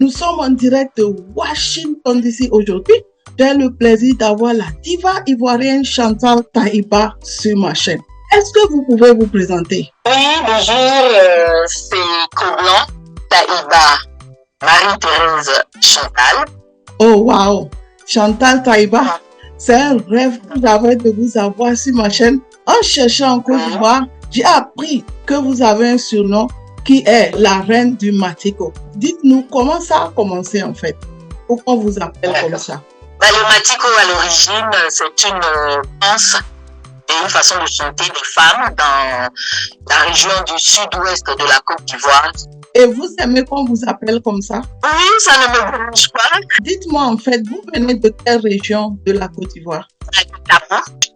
Nous sommes en direct de Washington DC aujourd'hui. J'ai le plaisir d'avoir la diva ivoirienne Chantal Taïba sur ma chaîne. Est-ce que vous pouvez vous présenter? Oui, bonjour, c'est Koblan Taïba, Marie-Thérèse Chantal. Oh wow, Chantal Taïba, c'est un rêve que j'avais de vous avoir sur ma chaîne. En cherchant en Côte d'Ivoire, j'ai appris que vous avez un surnom qui est la reine du Matiko. Dites-nous comment ça a commencé en fait. Pourquoi on vous appelle comme ça? Le Matiko à l'origine, c'est une danse et une façon de chanter des femmes dans la région du sud-ouest de la Côte d'Ivoire. Et vous aimez qu'on vous appelle comme ça? Oui, ça ne me dérange pas. Dites-moi en fait, vous venez de quelle région de la Côte d'Ivoire?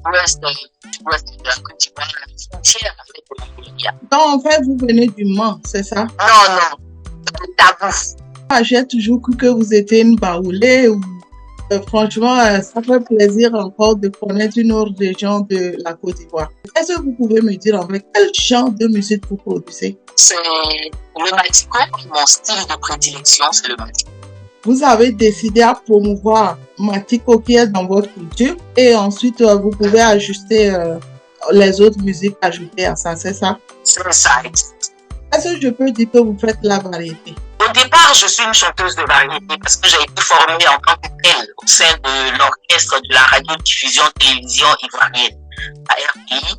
L'ouest de la Côte d'Ivoire, la frontière avec le Nigeria. Donc en fait, vous venez du Mans, c'est ça? Non, Tabou. J'ai toujours cru que vous étiez une baoulée ou franchement, ça fait plaisir encore de connaître une autre région de la Côte d'Ivoire. Est-ce que vous pouvez me dire en fait quel genre de musique vous produisez? C'est le Matiko, mon style de prédilection, c'est le Matiko. Vous avez décidé à promouvoir Matiko qui est dans votre culture et ensuite vous pouvez ajuster les autres musiques ajoutées à ça, c'est ça? C'est ça. Est-ce que je peux dire que vous faites la variété? Au départ, je suis une chanteuse de variété parce que j'ai été formée en tant que telle au sein de l'orchestre de la radio-diffusion télévision ivoirienne, la RTI.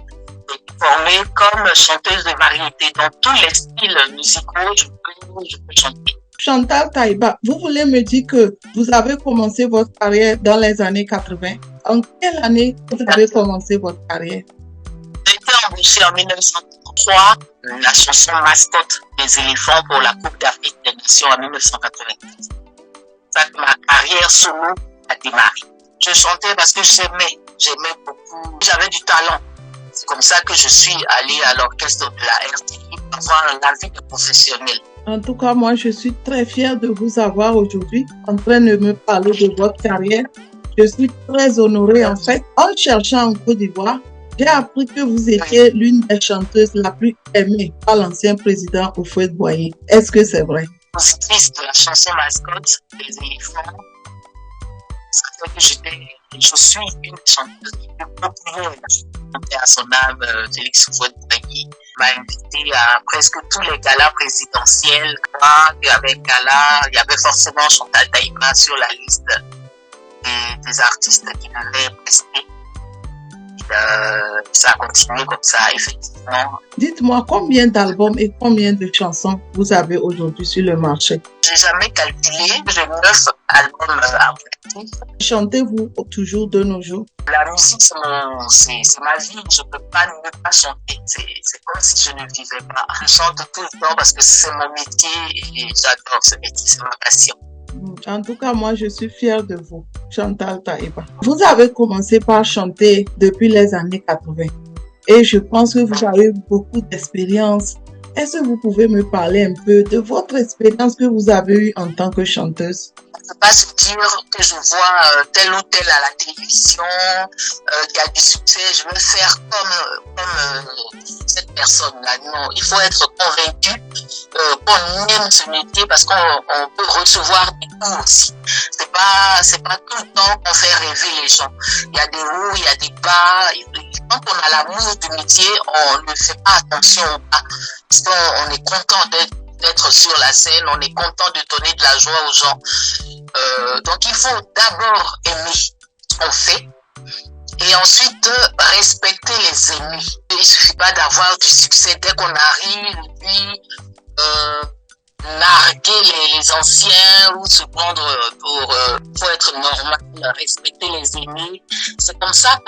J'ai été formée comme chanteuse de variété dans tous les styles musicaux, je peux chanter. Chantal Taïba, vous voulez me dire que vous avez commencé votre carrière dans les années 80. En quelle année vous avez commencé votre carrière? J'ai été embauchée en 1903, la chanson mascotte des éléphants pour la Coupe d'Afrique des Nations en 1993. Ça que ma carrière solo a démarré. Je chantais parce que j'aimais beaucoup, j'avais du talent. C'est comme ça que je suis allée à l'orchestre de la RTI pour avoir la vie de professionnelle. En tout cas, moi, je suis très fière de vous avoir aujourd'hui en train de me parler de votre carrière. Je suis très honorée en fait. En cherchant en Côte d'Ivoire, j'ai appris que vous étiez l'une des chanteuses la plus aimée par l'ancien président Houphouët-Boigny. Est-ce que c'est vrai? Compositrice de la chanson mascotte des éléphants. Ça fait que je suis une chanteuse qui est populaire. À son âme, Félix Houphouët-Boigny m'a invité à presque tous les galas présidentiels. Avec gala, il y avait forcément Chantal Taïba sur la liste des artistes qui devaient prester. Ça a continué comme ça, effectivement. Dites-moi combien d'albums et combien de chansons vous avez aujourd'hui sur le marché? J'ai jamais calculé, j'ai 9 albums après. Chantez-vous toujours de nos jours? La musique, c'est ma vie, je ne peux pas ne pas chanter. C'est comme si je ne vivais pas. Je chante tout le temps parce que c'est mon métier et j'adore ce métier, c'est ma passion. En tout cas, moi, je suis fière de vous, Chantal Taïba. Vous avez commencé par chanter depuis les années 80 et je pense que vous avez eu beaucoup d'expérience. Est-ce que vous pouvez me parler un peu de votre expérience que vous avez eue en tant que chanteuse? On ne peut pas se dire que je vois tel ou tel à la télévision qui a du succès, je veux faire comme cette personne-là. Non, il faut être convaincu qu'on aime ce métier parce qu'on peut recevoir des coups aussi. C'est pas tout le temps qu'on fait rêver les gens. Il y a des hauts, il y a des bas. Quand on a l'amour du métier, on ne fait pas attention au bas. Parce qu'on est content d'être sur la scène, on est content de donner de la joie aux gens. Donc il faut d'abord aimer ce qu'on fait et ensuite respecter les ennemis. Il ne suffit pas d'avoir du succès dès qu'on arrive et puis narguer les anciens ou se prendre pour être normal, respecter les ennemis. C'est comme ça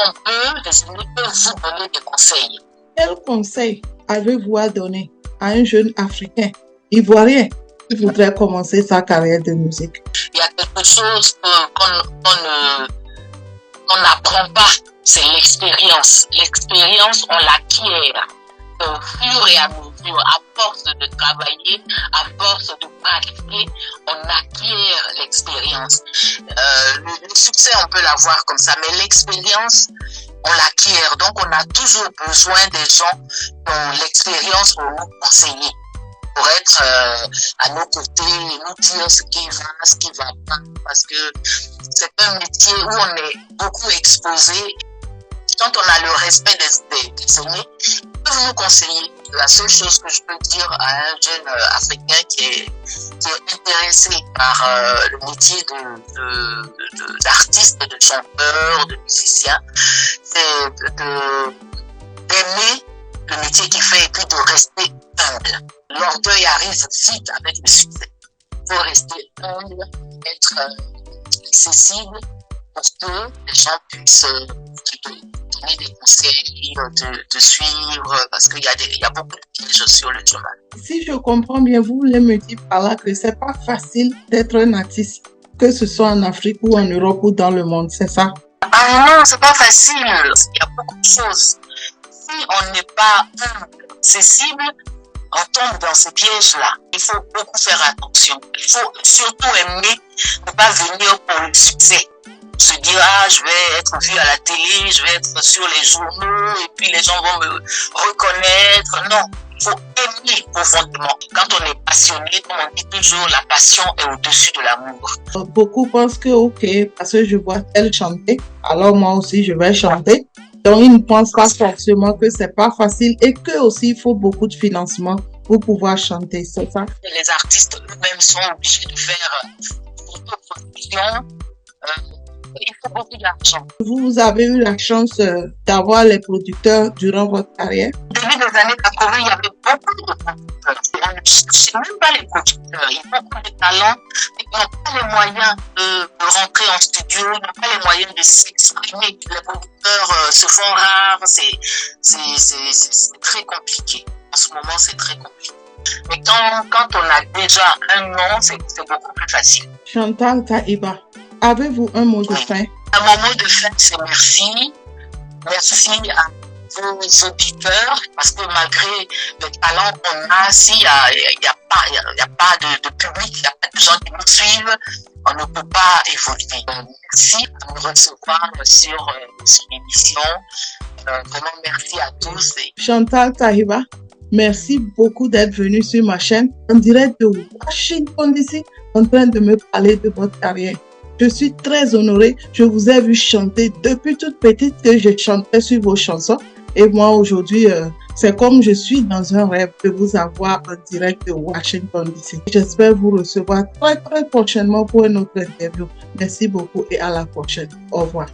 les ennemis peuvent vous donner des conseils. Quel conseil avez-vous à donner à un jeune Africain, Ivoirien, qui voudrait commencer sa carrière de musique? Il y a quelque chose qu'on n'apprend pas, c'est l'expérience. L'expérience, on l'acquiert au fur et à mesure, à force de travailler, à force de pratiquer, on acquiert l'expérience. Le succès, on peut l'avoir comme ça, mais l'expérience, on l'acquiert. Donc, on a toujours besoin des gens qui ont l'expérience pour nous conseiller. pour être à nos côtés, nous dire ce qui va, ce qui va pas, parce que c'est un métier où on est beaucoup exposé. Quand on a le respect des aînés, ils peuvent nous conseiller. La seule chose que je peux dire à un jeune Africain qui est intéressé par le métier d'artiste, de chanteur, de musicien, c'est d'aimer le métier qu'il fait et puis de rester humble. L'orgueil arrive vite avec le succès. Il faut rester humble, être accessible pour que les gens puissent te donner des conseils, de suivre, parce qu'il y a beaucoup de pièges sur le chemin. Si je comprends bien, vous voulez me dire par là que c'est pas facile d'être un artiste, que ce soit en Afrique ou en Europe ou dans le monde, c'est ça? Ah non, c'est pas facile. Il y a beaucoup de choses. Si on n'est pas accessible, on tombe dans ces pièges-là. Il faut beaucoup faire attention. Il faut surtout aimer ne pas venir pour le succès. Se dire, je vais être vu à la télé, je vais être sur les journaux et puis les gens vont me reconnaître. Non, il faut aimer profondément. Quand on est passionné, comme on dit toujours, la passion est au-dessus de l'amour. Beaucoup pensent que, ok, parce que je vois elle chanter, alors moi aussi je vais chanter. Donc, ils ne pensent pas forcément que c'est pas facile et que aussi il faut beaucoup de financement pour pouvoir chanter, c'est ça? Les artistes eux-mêmes sont obligés de faire une production. Il faut beaucoup d'argent. Vous avez eu la chance d'avoir les producteurs durant votre carrière? Au début des années 80, il y avait beaucoup de producteurs. On ne cherchait même pas les producteurs. Il y a beaucoup de talents, mais ils n'ont pas les moyens de rentrer en studio, ils n'ont pas les moyens de s'exprimer. Les producteurs se font rares, c'est très compliqué. En ce moment, c'est très compliqué. Mais quand on a déjà un nom, c'est beaucoup plus facile. Chantal Taiba, avez-vous un mot de fin? Mon mot de fin, c'est merci. Merci à vos auditeurs, parce que malgré le talent qu'on a, s'il n'y a pas de public, il n'y a pas de gens qui nous suivent, on ne peut pas évoluer. Merci de nous recevoir sur l'émission. Vraiment, merci à tous. Chantal Taiba, merci beaucoup d'être venu sur ma chaîne en direct de Washington DC, en train de me parler de votre carrière. Je suis très honorée. Je vous ai vu chanter depuis toute petite que je chantais sur vos chansons. Et moi, aujourd'hui, c'est comme je suis dans un rêve de vous avoir en direct de Washington DC. J'espère vous recevoir très, très prochainement pour une autre interview. Merci beaucoup et à la prochaine. Au revoir.